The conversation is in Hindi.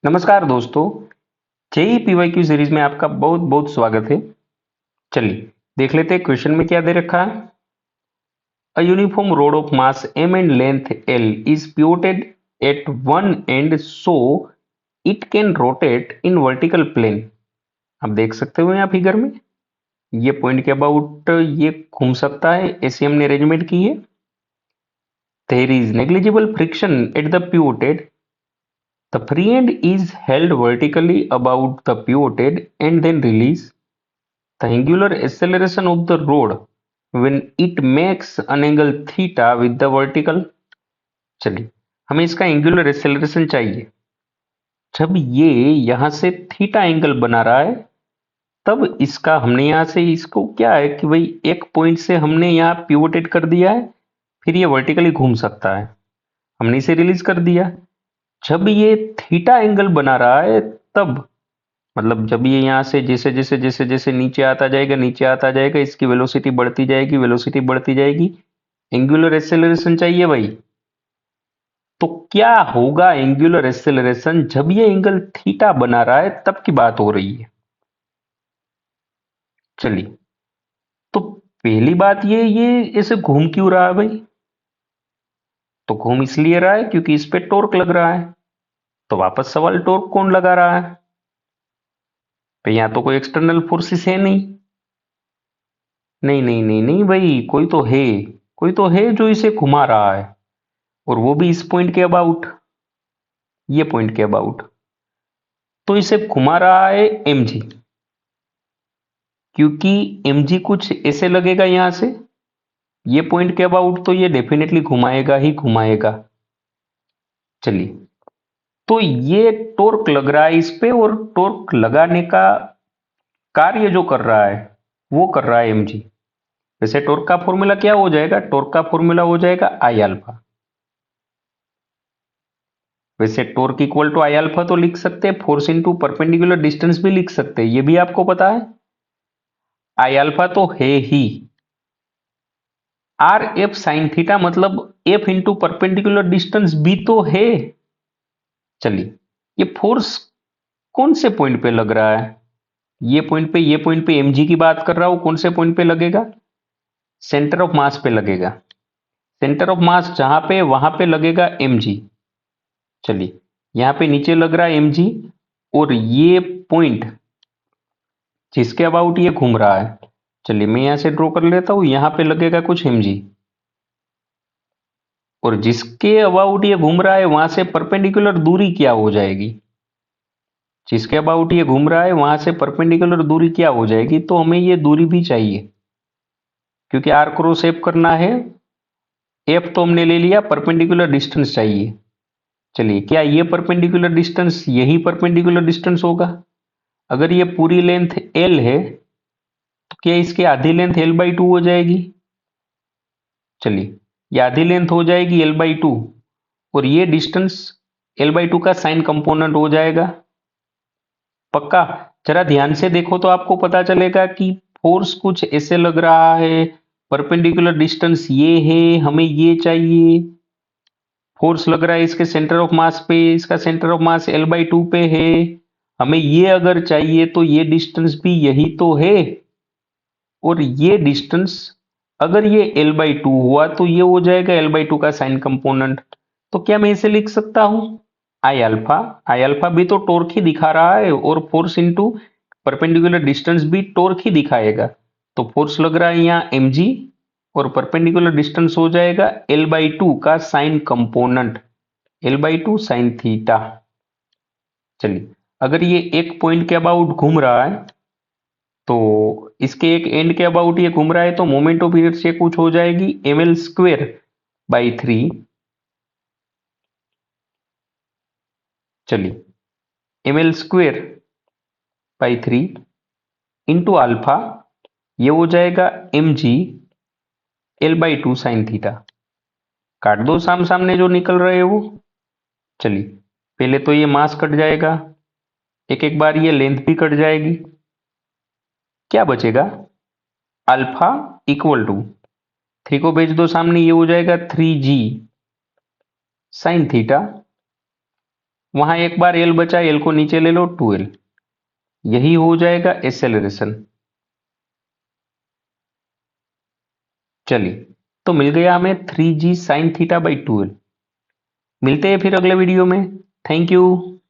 नमस्कार दोस्तों। जेई पीवाईक्यू सीरीज में आपका बहुत बहुत स्वागत है। चलिए देख लेते हैं क्वेश्चन में क्या दे रखा है। A uniform rod of mass m and length l is pivoted at one end so it can rotate in vertical plane. आप देख सकते हो यहाँ फिगर में ये पॉइंट के अबाउट ये घूम सकता है, ऐसे हमने अरेंजमेंट की है। There is negligible friction at the pivoted. The free end is held vertically about the pivoted and then release. The angular acceleration of the rod when it makes an angle theta with the vertical. चलिए हमें इसका एंगुलर एक्सेलरेशन चाहिए। जब ये यहां से थीटा एंगल बना रहा है तब इसका हमने यहां से इसको क्या है कि भाई एक पॉइंट से हमने यहाँ पिवोटेड कर दिया है, फिर ये वर्टिकली घूम सकता है, हमने इसे रिलीज कर दिया। जब ये थीटा एंगल बना रहा है तब मतलब जब ये यहाँ से जैसे जैसे जैसे जैसे नीचे आता जाएगा इसकी वेलोसिटी बढ़ती जाएगी, एंगुलर एक्सेलरेशन चाहिए भाई। तो क्या होगा एंगुलर एक्सेलरेशन जब ये एंगल थीटा बना रहा है तब की बात हो रही है। चलिए तो पहली बात ये ऐसे घूम क्यों रहा है भाई? तो घूम इसलिए रहा है क्योंकि इस पे टॉर्क लग रहा है। तो वापस सवाल, टॉर्क कौन लगा रहा है? तो यहाँ तो कोई एक्सटर्नल फोर्सेस है नहीं। नहीं नहीं नहीं नहीं भाई, कोई तो है जो इसे घुमा रहा है, और वो भी इस पॉइंट के अबाउट, ये पॉइंट के अबाउट। तो इसे घुमा रहा है mg, क्योंकि mg कुछ ऐसे लगेगा यहां से ये पॉइंट के अबाउट, तो ये डेफिनेटली घुमाएगा ही घुमाएगा। चलिए तो ये टॉर्क लग रहा है इस पे, और टॉर्क लगाने का कार्य जो कर रहा है वो कर रहा है mg। वैसे टॉर्क का फॉर्मूला क्या हो जाएगा? टॉर्क का फॉर्मूला हो जाएगा आई अल्फा। वैसे torque equal to I alpha तो लिख सकते हैं, फोर्स इंटू परपेंडिकुलर डिस्टेंस भी लिख सकते हैं, ये भी आपको पता है। आई अल्फा तो है ही, आर एफ साइन थीटा मतलब एफ इंटू परपेंडिकुलर डिस्टेंस भी तो है। चलिए ये फोर्स कौन से पॉइंट पे लग रहा है? ये पॉइंट पे mg की बात कर रहा हूं, कौन से पॉइंट पे लगेगा? सेंटर ऑफ मास पे लगेगा। सेंटर ऑफ मास जहां पे वहां पे लगेगा mg। चलिए यहां पे नीचे लग रहा है mg, और ये पॉइंट जिसके अबाउट ये घूम रहा है, चलिए मैं यहां से ड्रॉ कर लेता हूं, यहां पे लगेगा कुछ mg, और जिसके अबाउट ये घूम रहा है वहां से परपेंडिकुलर दूरी क्या हो जाएगी? जिसके अबाउट ये घूम रहा है वहां से परपेंडिकुलर दूरी क्या हो जाएगी? तो हमें ये दूरी भी चाहिए, क्योंकि आर क्रॉस एफ करना है। एफ तो हमने ले लिया, परपेंडिकुलर डिस्टेंस चाहिए। चलिए क्या ये परपेंडिकुलर डिस्टेंस यही परपेंडिकुलर डिस्टेंस होगा? अगर ये पूरी लेंथ एल है तो क्या इसकी आधी लेंथ एल बाई टू हो जाएगी? चलिए ये आधी लेंथ हो जाएगी एल बाई टू, और ये डिस्टेंस एल बाई टू का साइन कंपोनेंट हो जाएगा। पक्का? जरा ध्यान से देखो तो आपको पता चलेगा कि फोर्स कुछ ऐसे लग रहा है, परपेंडिकुलर डिस्टेंस ये है, हमें ये चाहिए। फोर्स लग रहा है इसके सेंटर ऑफ मास पे, इसका centre of mass L by two पे है, हमें ये अगर चाहिए तो ये डिस्टेंस भी यही तो है, और ये डिस्टेंस अगर ये एल बाई टू हुआ तो ये हो जाएगा एल बाई टू का साइन कंपोनेंट। तो क्या मैं इसे लिख सकता हूं आई अल्फा भी तो टॉर्क ही दिखा रहा है, और फोर्स इंटू परपेंडिकुलर डिस्टेंस भी टॉर्क ही दिखाएगा। तो फोर्स लग रहा है यहाँ mg, और परपेंडिकुलर डिस्टेंस हो जाएगा एल बाई टू का sign component, L by two sine theta. चलिए अगर ये एक पॉइंट के अबाउट घूम रहा है तो इसके एक एंड के अबाउट ये घूम रहा है, तो मोमेंट ऑफ इनर्शिया कुछ हो जाएगी ml स्क्वेयर बाई 3। चलिए ml square by 3 into alpha, ये हो जाएगा mg L by two sine theta. काट दो सामने जो निकल रहे हैं वो। चलिए पहले तो ये मास कट जाएगा, एक एक बार ये लेंथ भी कट जाएगी। क्या बचेगा? अल्फा इक्वल टू 3 को भेज दो सामने, ये हो जाएगा 3g साइन थीटा वहां एक बार एल बचा, एल को नीचे ले लो, 2l। यही हो जाएगा एक्सेलरेशन। चलिए, तो मिल गया हमें 3g sin θ/2l। मिलते हैं फिर अगले वीडियो में। Thank you.